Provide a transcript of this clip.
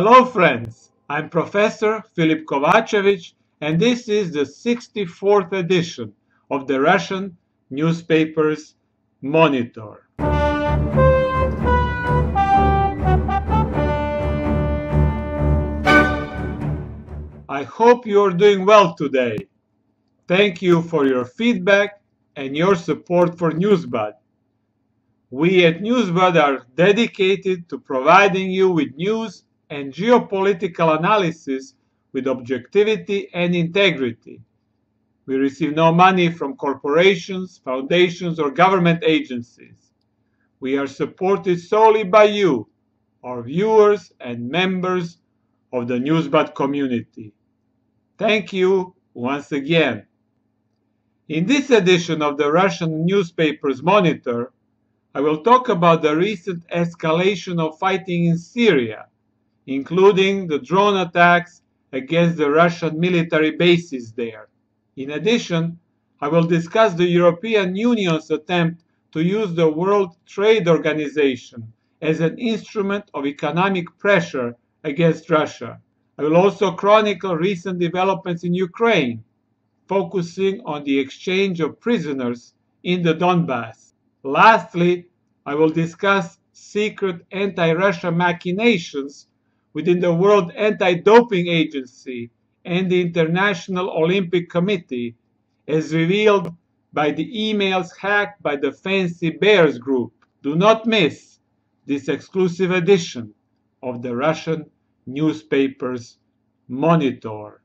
Hello friends, I'm Professor Filip Kovacevic and this is the 64th edition of the Russian newspaper's Monitor. I hope you are doing well today. Thank you for your feedback and your support for Newsbud. We at Newsbud are dedicated to providing you with news and geopolitical analysis with objectivity and integrity. We receive no money from corporations, foundations, or government agencies. We are supported solely by you, our viewers and members of the Newsbud community. Thank you once again. In this edition of the Russian newspaper's Monitor, I will talk about the recent escalation of fighting in Syria, including the drone attacks against the Russian military bases there. In addition, I will discuss the European Union's attempt to use the World Trade Organization as an instrument of economic pressure against Russia. I will also chronicle recent developments in Ukraine, focusing on the exchange of prisoners in the Donbass. Lastly, I will discuss secret anti-Russia machinations within the World Anti-Doping Agency and the International Olympic Committee, as revealed by the emails hacked by the Fancy Bears group. Do not miss this exclusive edition of the Russian newspaper's Monitor.